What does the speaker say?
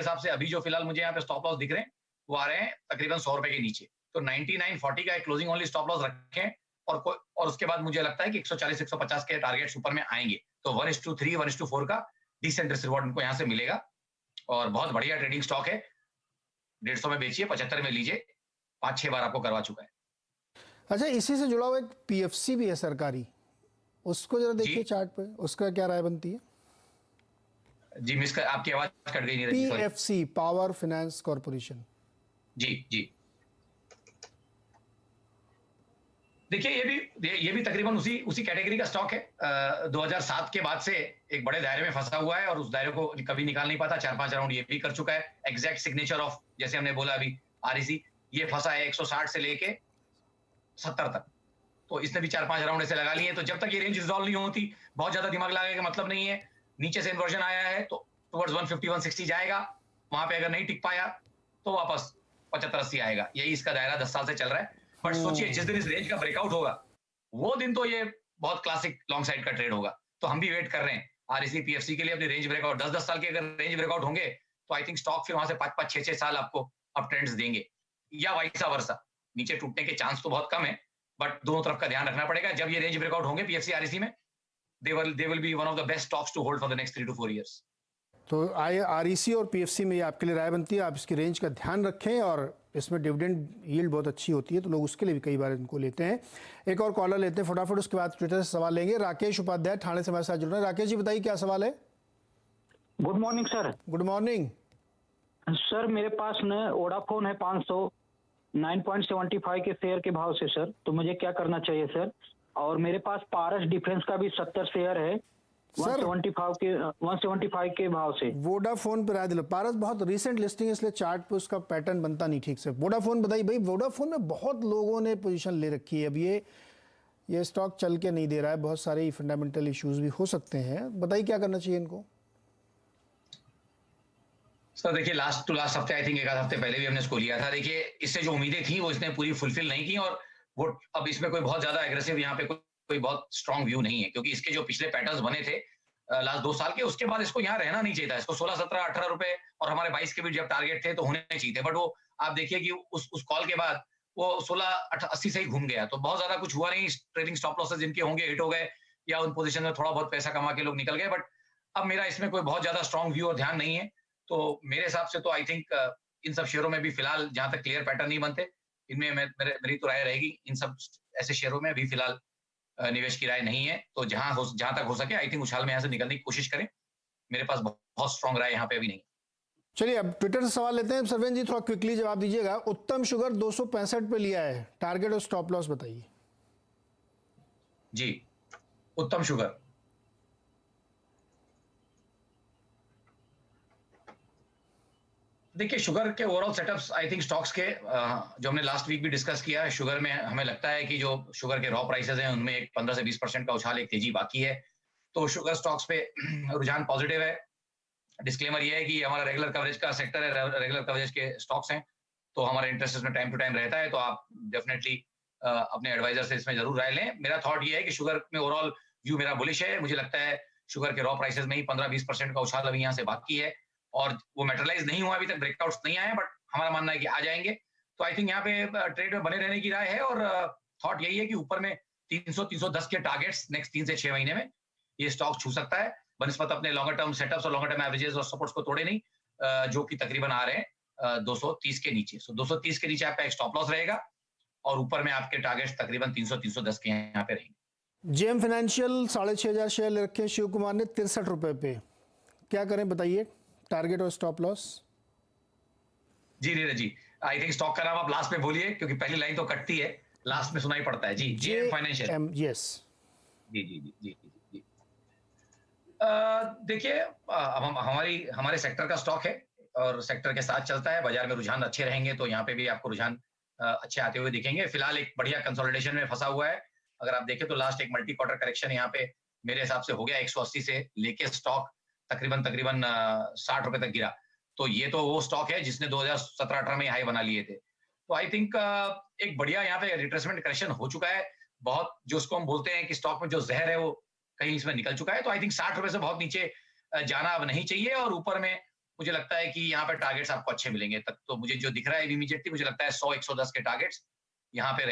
हिसाब से अभी जो फिलहाल मुझे यहाँ पे स्टॉप लॉस दिख रहे हैं, वो आ रहे हैं तकरीबन 100 रुपए के नीचे। तो 99.40 का एक क्लोजिंग ओनली स्टॉप लॉस रखें और उसके बाद मुझे लगता है कि 140-150 के टारगेट्स ऊपर में आएंगे। तो 1:3, 1:4 का डिसेंट रिस्क रिवॉर्ड उनको यहाँ से मिलेगा और बहुत बढ़िया ट्रेडिंग स्टॉक है। 150 में बेचिए, 75 में लीजिए, 5-6 बार आपको करवा चुका है। अच्छा, इसी से जुड़ा हुआ एक पीएफसी भी है सरकारी, उसको जरा देखिए चार्ट पे, उसका क्या राय बनती है? जी मिस कर, आपकी आवाज कट गई Neeraj ji, sorry. PFC, power finance corporation. जी जी, देखिए ये भी तकरीबन उसी कैटेगरी का स्टॉक है। 2007 के बाद से एक बड़े दायरे में फंसा हुआ है और उस दायरे को कभी निकाल नहीं पाता। 4-5 राउंड ये भी कर चुका है। एग्जैक्ट सिग्नेचर ऑफ, जैसे हमने बोला अभी, आरईसी, ये फंसा है 160 से लेके 70 तक। तो इसने भी 4-5 राउंड ऐसे लगा लिए। तो जब तक ये रेंज रिजॉल्व नहीं होती, बहुत ज्यादा दिमाग लगाने का मतलब नहीं है। नीचे से इन्वर्जन आया है तो टुवर्ड्स 150-160 जाएगा। वहां पे अगर नहीं टिक पाया तो वापस 75-80 आएगा। यही इसका दायरा 10 साल से चल रहा है। बट सोचिए, जिस दिन इस रेंज का ब्रेकआउट होगा, वो दिन तो ये बहुत क्लासिक लॉन्ग साइड का ट्रेड होगा। तो हम भी वेट कर रहे हैं आरईसी पीएफसी के लिए अपनी रेंज ब्रेकआउट। 10-10 साल के अगर रेंज ब्रेकआउट होंगे तो आई थिंक स्टॉक फिर वहां से 5-5, 6-6 साल आपको अप ट्रेंड्स देंगे, या वाइसा वर्सा। नीचे टूटने के चांस तो बहुत कम है, बट दोनों तरफ का ध्यान रखना पड़ेगा। जब ये रेंज ब्रेकआउट होंगे पीएफसी आरईसी में, they will be one of the best stocks to hold for the next 3 to 4 years. तो आरईसी और पीएफसी में ये आपके लिए राय बनती है, आप इसकी रेंज का ध्यान रखें, और इसमें डिविडेंड यील्ड बहुत अच्छी होती है तो लोग उसके लिए भी कई बार इनको लेते हैं। एक और कॉलर लेते हैं फटाफट, उसके बाद ट्विटर से सवाल लेंगे। राकेश उपाध्याय ठाणे से हमारे साथ जुड़ रहे हैं। राकेश जी बताइए क्या सवाल है? Good morning sir. Good morning sir, मेरे पास न वोडाफोन है 500, 9.75 के शेयर के भाव से सर, तो मुझे क्या करना चाहिए सर? और मेरे पास पारस डिफेंस का भी 70 शेयर है 175 के भाव से। वोडाफोन पर राय दिलो। पारस बहुत रिसेंट लिस्टिंग है इसलिए चार्ट पे उसका पैटर्न बनता नहीं ठीक से। वोडाफोन बताइए भाई। वोडाफोन में बहुत लोगों ने पोजीशन ले रखी है, अब ये स्टॉक चल के नहीं दे रहा है, बहुत सारे फंडामेंटल इश्यूज भी हो सकते हैं, बताइए क्या करना चाहिए इनको? सर देखिए, लास्ट टू लास्ट हफ्ते, आई थिंक एक आध हफ्ते पहले भी हमने इसको लिया था। देखिए, इससे जो उम्मीदें थी वो इसने पूरी फुलफिल नहीं की, और वो अब इसमें कोई बहुत ज्यादा एग्रेसिव यहाँ पे कोई बहुत स्ट्रॉन्ग व्यू नहीं है, क्योंकि इसके जो पिछले पैटर्न्स बने थे लास्ट 2 साल के, उसके बाद इसको यहाँ रहना नहीं चाहिए था। इसको 16, 17, 18 रुपए और हमारे 22 के भी जब टारगेट थे तो होने चाहिए थे, बट वो आप देखिए कि उस कॉल के बाद वो 16-80 से ही घूम गया। तो बहुत ज्यादा कुछ हुआ नहीं। ट्रेडिंग स्टॉप लॉसेस जिनके होंगे हिट हो गए, या उन पोजीशन में थोड़ा बहुत पैसा कमा के लोग निकल गए। बट अब मेरा इसमें कोई बहुत ज्यादा स्ट्रॉन्ग व्यू और ध्यान नहीं है। तो मेरे हिसाब से तो आई थिंक इन सब शेयरों में भी फिलहाल जहां तक क्लियर पैटर्न नहीं बनते, इनमें मेरी तो राय रहेगी इन सब ऐसे शेयरों में भी फिलहाल निवेश की राय नहीं है। तो जहां तक हो सके आई थिंक उछाल में यहाँ से निकलने की कोशिश करें। मेरे पास बहुत स्ट्रॉन्ग राय यहाँ पे अभी नहीं। चलिए अब ट्विटर से सवाल लेते हैं। सरवेन जी थोड़ा क्विकली जवाब दीजिएगा। उत्तम शुगर 265 पे लिया है, टारगेट और स्टॉप लॉस बताइए। जी, उत्तम शुगर देखिए, शुगर के overall setups I think stocks के जो हमने लास्ट वीक भी डिस्कस किया है, शुगर में हमें लगता है कि जो शुगर के रॉ प्राइसेस हैं उनमें एक 15 से 20% का उछाल, एक तेजी बाकी है। तो शुगर स्टॉक्स पे रुझान पॉजिटिव है। डिस्क्लेमर ये है कि हमारा रेगुलर कवरेज का सेक्टर है, रेगुलर कवरेज के स्टॉक्स हैं, तो हमारा इंटरेस्ट इसमें टाइम टू टाइम रहता है। तो आप डेफिनेटली अपने एडवाइजर से इसमें जरूर राय लें। मेरा थॉट ये है कि शुगर में ओवरऑल व्यू मेरा बुलिश है। मुझे लगता है शुगर के रॉ प्राइसेस में ही 15-20% का उछाल अभी यहाँ से बाकी है, और वो मेटेरियलाइज नहीं हुआ, अभी तक ब्रेकआउट्स नहीं आए, बट हमारा मानना है कि आ जाएंगे। तो आई थिंक यहाँ पे ट्रेड में बने रहने की राय है, और थॉट यही है कि ऊपर में 300-310 के टारगेट्स नेक्स्ट 3 से 6 महीने में ये स्टॉक छू सकता है, बनस्पत अपने लॉन्गर टर्म सेटअप्स और लॉन्गर टर्म एवरेजेस और सपोर्ट्स को तोड़े नहीं, जो कि तकरीबन आ रहे हैं 230 के नीचे। सो 230 के नीचे आपका एक स्टॉप लॉस रहेगा, और ऊपर में आपके टारगेट्स तकरीबन 300-310 के यहाँ पे रहेंगे। जेएम फाइनेंशियल 6500 शेयर ले रखे शिव कुमार ने 63 रुपए पे, क्या करें बताइए? टारगेट और स्टॉप लॉस? जी Neeraj ji, I think stock का नाम आप लास्ट में बोलिए, क्योंकि पहली लाइन तो कटती है, लास्ट में सुनाई पड़ता है। जी, जेएम फाइनेंशियल। यस। जी जी जी जी जी। देखिए, हमारे सेक्टर का स्टॉक है और सेक्टर के साथ चलता है। बाजार में रुझान अच्छे रहेंगे तो यहाँ पे भी आपको रुझान अच्छे आते हुए दिखेंगे। फिलहाल एक बढ़िया कंसोलिडेशन में फंसा हुआ है। अगर आप देखें तो लास्ट एक मल्टी क्वार्टर करेक्शन यहाँ पे मेरे हिसाब से हो गया। 180 से लेके स्टॉक तकरीबन 60 रुपए तक गिरा। तो ये तो वो स्टॉक है जिसने 2017-18 में हाई बना लिए थे। तो आई थिंक एक बढ़िया यहाँ पे रिट्रेसमेंट करेक्शन हो चुका है। बहुत जो उसको हम बोलते हैं कि स्टॉक में जो जहर है वो कहीं इसमें निकल चुका है। तो आई थिंक 60 रुपए से बहुत नीचे जाना अब नहीं चाहिए, और ऊपर में मुझे लगता है कि यहाँ पे टारगेट्स आपको अच्छे मिलेंगे। तक तो मुझे जो दिख रहा है इमीडिएटली, मुझे लगता है 100-110 के टारगेट्स यहाँ पे रहे